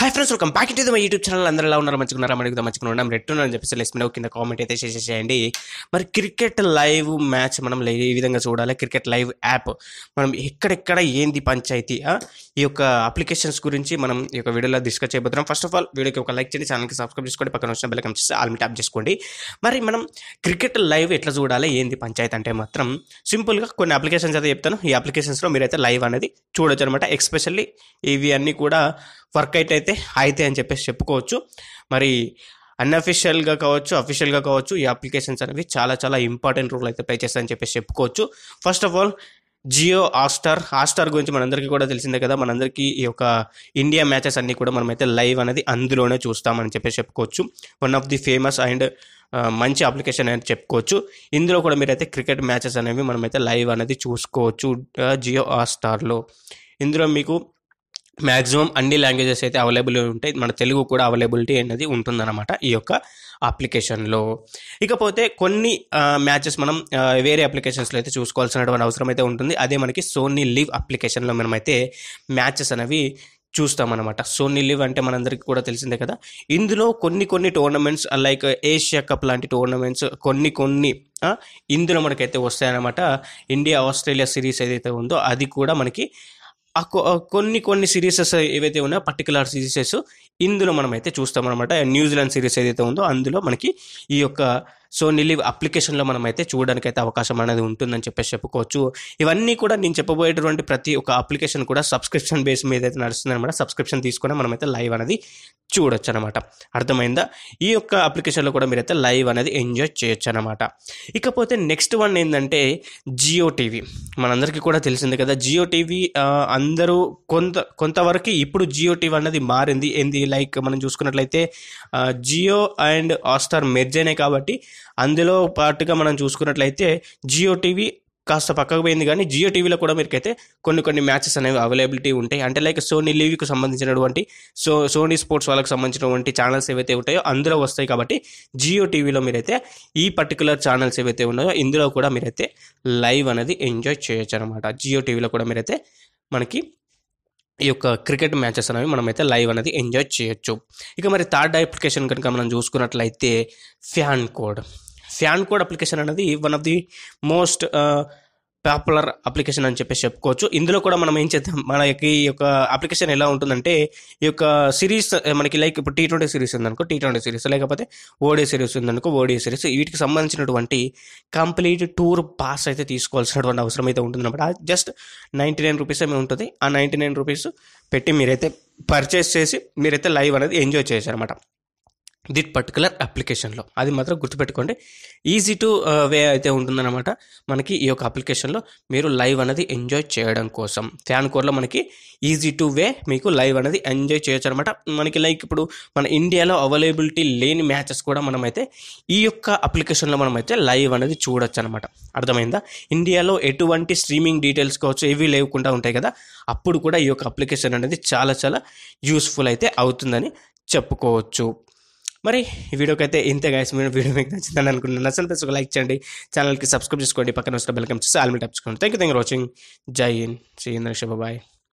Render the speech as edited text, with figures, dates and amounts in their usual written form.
Hi friends, welcome back to my YouTube channel. అందరూ ఎలా ఉన్నారు? మంచిగా ఉన్నాం రెట్టున్నారని చెప్పేసి లేసిన కింద కామెంట్ అయితే చేసేసేయండి. మరి క్రికెట్ లైవ్ మ్యాచ్ మనం ఏ విధంగా చూడాలి, క్రికెట్ లైవ్ యాప్ మనం ఎక్కడెక్కడ ఏంది పంచాయతీ, ఈ యొక్క అప్లికేషన్స్ గురించి మనం ఈ యొక్క వీడియోలో డిస్కస్ చేయబోతున్నాం. ఫస్ట్ ఆఫ్ ఆల్ వీడియోకి ఒక లైక్ చేయండి, ఛానల్కి సబ్స్క్రైబ్ చేసుకోండి, పక్కన వచ్చిన బెల్ ఐకాన్ చేసి ఆల్ ట్యాప్ చేసుకోండి. మరి మనం క్రికెట్ లైవ్ ఎట్లా చూడాలి, ఏంది పంచాయతీ అంటే మాత్రం సింపుల్గా కొన్ని అప్లికేషన్స్ అయితే చెప్తాను. ఈ అప్లికేషన్స్లో మీరైతే లైవ్ అనేది చూడొచ్చు అనమాట. ఎస్పెషల్లీ ఇవి అన్నీ కూడా వర్క్ అయితే అని చెప్పేసి చెప్పుకోవచ్చు. మరి అన్అఫిషియల్గా కావచ్చు, అఫీషియల్గా కావచ్చు, ఈ అప్లికేషన్స్ అనేవి చాలా చాలా ఇంపార్టెంట్ రోల్ అయితే ప్లే చేస్తాయని చెప్పేసి చెప్పుకోవచ్చు. First of all Jio Hotstar గురించి మనందరికీ కూడా తెలిసిందే కదా. మనందరికీ ఈ యొక్క ఇండియా మ్యాచెస్ అన్నీ కూడా మనమైతే లైవ్ అనేది అందులోనే చూస్తామని చెప్పేసి చెప్పుకోవచ్చు. One of the famous and మంచి అప్లికేషన్ అని చెప్పుకోవచ్చు. ఇందులో కూడా మీరైతే క్రికెట్ మ్యాచెస్ అనేవి మనమైతే లైవ్ అనేది చూసుకోవచ్చు జియో హాట్స్టార్లో. ఇందులో మీకు మ్యాక్సిమం అన్ని లాంగ్వేజెస్ అయితే అవైలబుల్ ఉంటాయి, మన తెలుగు కూడా అవైలబిలిటీ అనేది ఉంటుందన్నమాట ఈ యొక్క అప్లికేషన్లో. ఇకపోతే కొన్ని మ్యాచెస్ మనం వేరే అప్లికేషన్స్లో అయితే చూసుకోవాల్సినటువంటి అవసరం అయితే ఉంటుంది. అదే మనకి సోనీ లివ్ అప్లికేషన్లో మనమైతే మ్యాచెస్ అనేవి చూస్తామన్నమాట. సోనీ లివ్ అంటే మనందరికీ కూడా తెలిసిందే కదా. ఇందులో కొన్ని టోర్నమెంట్స్ లైక్ ఏషియా కప్ లాంటి టోర్నమెంట్స్ కొన్ని ఇందులో మనకైతే వస్తాయన్నమాట. ఇండియా ఆస్ట్రేలియా సిరీస్ ఏదైతే ఉందో అది కూడా మనకి కొన్ని సిరీసెస్ ఏవైతే ఉన్నాయో పర్టికులర్ సిరీసెస్ ఇందులో మనమైతే చూస్తామన్నమాట. న్యూజిలాండ్ సిరీస్ ఏదైతే ఉందో అందులో మనకి ఈ యొక్క సోనీ లివ్ అప్లికేషన్లో మనమైతే చూడడానికి అయితే అవకాశం అనేది ఉంటుందని చెప్పేసి చెప్పుకోవచ్చు. ఇవన్నీ కూడా నేను చెప్పబోయేటువంటి ప్రతి ఒక్క అప్లికేషన్ కూడా సబ్స్క్రిప్షన్ బేస్ మీద అయితే నడుస్తుంది అనమాట. సబ్స్క్రిప్షన్ తీసుకుని మనమైతే లైవ్ అనేది చూడొచ్చు అనమాట. అర్థమైందా? ఈ యొక్క అప్లికేషన్లో కూడా మీరైతే లైవ్ అనేది ఎంజాయ్ చేయొచ్చు అనమాట. ఇకపోతే నెక్స్ట్ వన్ ఏంటంటే జియో టీవీ. మనందరికీ కూడా తెలిసిందే కదా. జియో టీవీ అందరూ కొంతవరకు ఇప్పుడు జియో టీవీ అనేది మారింది. ఏంది లైక్ మనం చూసుకున్నట్లయితే జియో అండ్ హాట్స్టార్ మెర్జ్ అయినాయి కాబట్టి అందులో పాటుగా మనం చూసుకున్నట్లయితే జియో టీవీ కాస్త పక్కకు పోయింది. కానీ జియో టీవీలో కూడా మీకైతే కొన్ని మ్యాచెస్ అనేవి అవైలబిలిటీ ఉంటాయి. అంటే లైక్ సోనీ లివ్కి సంబంధించినటువంటి సోనీ స్పోర్ట్స్ వాళ్ళకి సంబంధించినటువంటి ఛానల్స్ ఏవైతే ఉంటాయో అందులో వస్తాయి. కాబట్టి జియో టీవీలో మీరైతే ఈ పర్టికులర్ ఛానల్స్ ఏవైతే ఉన్నాయో ఇందులో కూడా మీరైతే లైవ్ అనేది ఎంజాయ్ చేయొచ్చు అనమాట. జియో టీవీలో కూడా మీరైతే మనకి ఈ యొక్క క్రికెట్ మ్యాచెస్ అనేవి మనమైతే లైవ్ అనేది ఎంజాయ్ చేయొచ్చు. ఇక మరి థర్డ్ అప్లికేషన్ కనుక మనం చూసుకున్నట్లయితే ఫ్యాన్ కోడ్ అప్లికేషన్ అనేది one of the most popular application అని చెప్పేసి చెప్పుకోవచ్చు. ఇందులో కూడా మనం ఏం చేద్దాం, మనకి ఈ యొక్క అప్లికేషన్ ఎలా ఉంటుందంటే ఈ యొక్క సిరీస్ మనకి లైక్ ఇప్పుడు T20 సిరీస్ ఉందనుకో T20 సిరీస్, లేకపోతే ఓడిఐ సిరీస్ ఉందనుకో ఓడిఐ సిరీస్, వీటికి సంబంధించినటువంటి కంప్లీట్ టూర్ పాస్ అయితే తీసుకోవాల్సినటువంటి అవసరం అయితే ఉంటుందన్నమాట. జస్ట్ 99 రూపీస్ ఏమి ఉంటుంది. ఆ 99 రూపీస్ పెట్టి మీరైతే పర్చేస్ చేసి మీరైతే లైవ్ అనేది ఎంజాయ్ చేయొచ్చు అనమాట దిట్ పర్టికులర్ అప్లికేషన్లో. అది మాత్రం గుర్తుపెట్టుకోండి. ఈజీ టు వే అయితే ఉంటుందన్నమాట మనకి ఈ యొక్క అప్లికేషన్లో మీరు లైవ్ అనేది ఎంజాయ్ చేయడం కోసం. ఫ్యాన్ కోడ్లో మనకి ఈజీ టు వే మీకు లైవ్ అనేది ఎంజాయ్ చేయొచ్చు అనమాట. మనకి లైక్ ఇప్పుడు మన ఇండియాలో అవైలబిలిటీ లేని మ్యాచెస్ కూడా మనమైతే ఈ యొక్క అప్లికేషన్లో మనమైతే లైవ్ అనేది చూడొచ్చు అనమాట. అర్థమైందా? ఇండియాలో ఎటువంటి స్ట్రీమింగ్ డీటెయిల్స్ కావచ్చు ఏవి లేకుండా ఉంటాయి కదా, అప్పుడు కూడా ఈ యొక్క అప్లికేషన్ అనేది చాలా చాలా యూస్ఫుల్ అయితే అవుతుందని చెప్పుకోవచ్చు. మరి ఈ వీడియోకి అయితే ఇంతే గైస్. వీడియో మీకు నచ్చిందని అనుకుంటున్నాను. నచ్చితే ఒక లైక్ చేయండి, ఛానల్కి సబ్స్క్రైబ్ చేసుకోండి, పక్కన వచ్చిన బెల్ ఐకాన్ చేసి ఆల్ ట్యాప్ చేసుకోండి. Thank you for watching. జై హింద్. See you in the next. Bye.